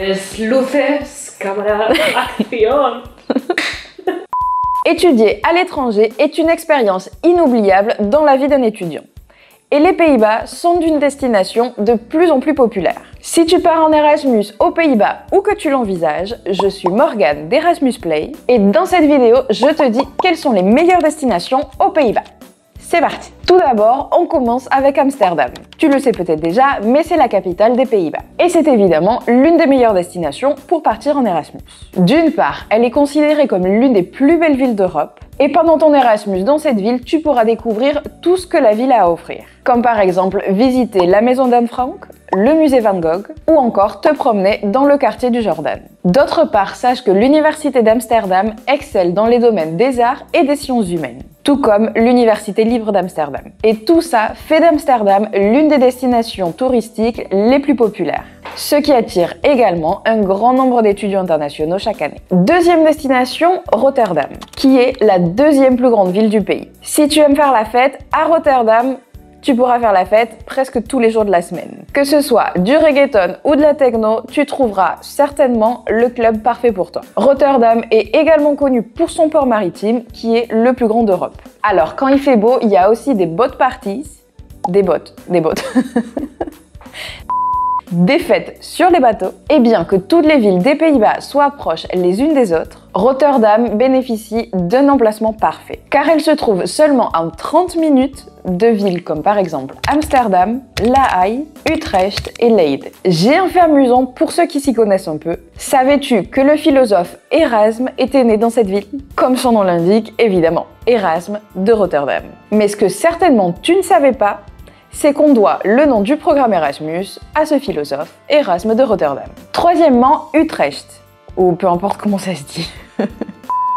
Luces, cámara, acción. Étudier à l'étranger est une expérience inoubliable dans la vie d'un étudiant. Et les Pays-Bas sont une destination de plus en plus populaire. Si tu pars en Erasmus aux Pays-Bas ou que tu l'envisages, je suis Morgane d'Erasmus Play et dans cette vidéo, je te dis quelles sont les meilleures destinations aux Pays-Bas. C'est parti! Tout d'abord, on commence avec Amsterdam. Tu le sais peut-être déjà, mais c'est la capitale des Pays-Bas. Et c'est évidemment l'une des meilleures destinations pour partir en Erasmus. D'une part, elle est considérée comme l'une des plus belles villes d'Europe. Et pendant ton Erasmus dans cette ville, tu pourras découvrir tout ce que la ville a à offrir. Comme par exemple visiter la maison d'Anne Frank, le musée Van Gogh ou encore te promener dans le quartier du Jordan. D'autre part, sache que l'université d'Amsterdam excelle dans les domaines des arts et des sciences humaines, tout comme l'université libre d'Amsterdam. Et tout ça fait d'Amsterdam l'une des destinations touristiques les plus populaires, ce qui attire également un grand nombre d'étudiants internationaux chaque année. Deuxième destination, Rotterdam, qui est la deuxième plus grande ville du pays. Si tu aimes faire la fête, à Rotterdam, tu pourras faire la fête presque tous les jours de la semaine. Que ce soit du reggaeton ou de la techno, tu trouveras certainement le club parfait pour toi. Rotterdam est également connu pour son port maritime qui est le plus grand d'Europe. Alors quand il fait beau, il y a aussi des boat parties, des bottes. Des fêtes sur les bateaux, et bien que toutes les villes des Pays-Bas soient proches les unes des autres, Rotterdam bénéficie d'un emplacement parfait, car elle se trouve seulement à 30 minutes de villes comme par exemple Amsterdam, La Haye, Utrecht et Leyde. J'ai un fait amusant pour ceux qui s'y connaissent un peu. Savais-tu que le philosophe Erasme était né dans cette ville? Comme son nom l'indique, évidemment, Erasme de Rotterdam. Mais ce que certainement tu ne savais pas, c'est qu'on doit le nom du programme Erasmus à ce philosophe, Erasme de Rotterdam. Troisièmement, Utrecht, ou peu importe comment ça se dit.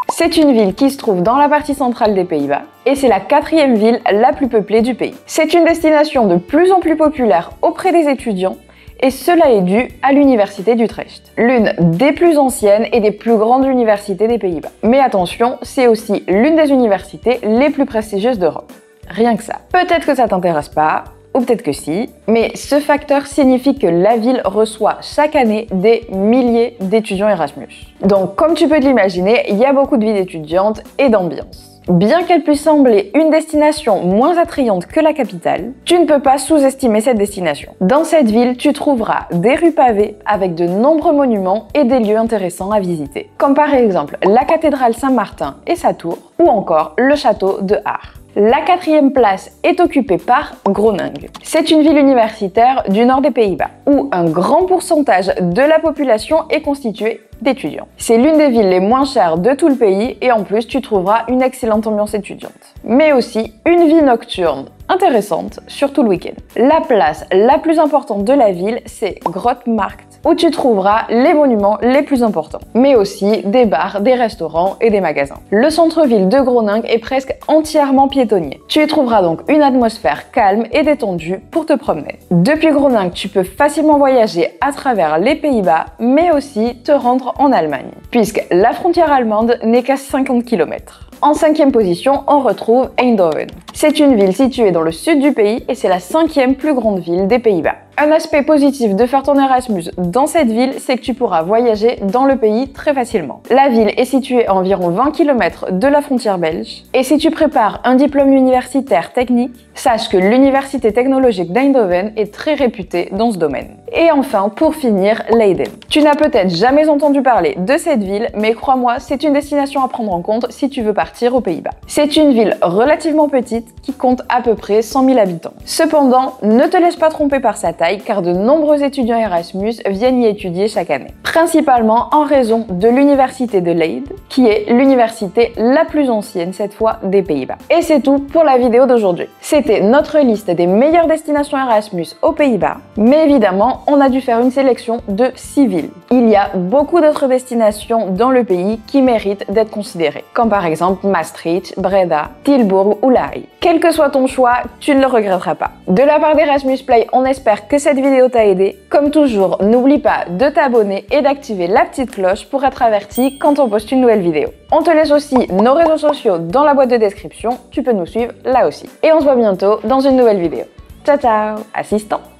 C'est une ville qui se trouve dans la partie centrale des Pays-Bas et c'est la quatrième ville la plus peuplée du pays. C'est une destination de plus en plus populaire auprès des étudiants et cela est dû à l'université d'Utrecht, l'une des plus anciennes et des plus grandes universités des Pays-Bas. Mais attention, c'est aussi l'une des universités les plus prestigieuses d'Europe. Rien que ça. Peut-être que ça t'intéresse pas, ou peut-être que si, mais ce facteur signifie que la ville reçoit chaque année des milliers d'étudiants Erasmus. Donc comme tu peux te l'imaginer, il y a beaucoup de vie d'étudiante et d'ambiance. Bien qu'elle puisse sembler une destination moins attrayante que la capitale, tu ne peux pas sous-estimer cette destination. Dans cette ville, tu trouveras des rues pavées avec de nombreux monuments et des lieux intéressants à visiter, comme par exemple la cathédrale Saint-Martin et sa tour, ou encore le château de Haar. La quatrième place est occupée par Groningen. C'est une ville universitaire du nord des Pays-Bas, où un grand pourcentage de la population est constituée d'étudiants. C'est l'une des villes les moins chères de tout le pays et en plus tu trouveras une excellente ambiance étudiante. Mais aussi une vie nocturne intéressante, surtout le week-end. La place la plus importante de la ville, c'est Grootmarkt, où tu trouveras les monuments les plus importants, mais aussi des bars, des restaurants et des magasins. Le centre-ville de Groningen est presque entièrement piétonnier. Tu y trouveras donc une atmosphère calme et détendue pour te promener. Depuis Groningen, tu peux facilement voyager à travers les Pays-Bas, mais aussi te rendre en Allemagne, puisque la frontière allemande n'est qu'à 50 km. En cinquième position, on retrouve Eindhoven. C'est une ville située dans le sud du pays et c'est la cinquième plus grande ville des Pays-Bas. Un aspect positif de faire ton Erasmus dans cette ville, c'est que tu pourras voyager dans le pays très facilement. La ville est située à environ 20 km de la frontière belge. Et si tu prépares un diplôme universitaire technique, sache que l'université technologique d'Eindhoven est très réputée dans ce domaine. Et enfin, pour finir, Leiden. Tu n'as peut-être jamais entendu parler de cette ville, mais crois-moi, c'est une destination à prendre en compte si tu veux partir aux Pays-Bas. C'est une ville relativement petite qui compte à peu près 100 000 habitants. Cependant, ne te laisse pas tromper par sa taille, car de nombreux étudiants Erasmus viennent y étudier chaque année. Principalement en raison de l'université de Leyde, qui est l'université la plus ancienne cette fois des Pays-Bas. Et c'est tout pour la vidéo d'aujourd'hui. C'était notre liste des meilleures destinations Erasmus aux Pays-Bas, mais évidemment, on a dû faire une sélection de 6 villes. Il y a beaucoup d'autres destinations dans le pays qui méritent d'être considérées, comme par exemple Maastricht, Breda, Tilburg ou La Haye. Quel que soit ton choix, tu ne le regretteras pas. De la part d'Erasmus Play, on espère que cette vidéo t'a aidé. Comme toujours, n'oublie pas de t'abonner et d'activer la petite cloche pour être averti quand on poste une nouvelle vidéo. On te laisse aussi nos réseaux sociaux dans la boîte de description, tu peux nous suivre là aussi. Et on se voit bientôt dans une nouvelle vidéo. Ciao ciao, assistant!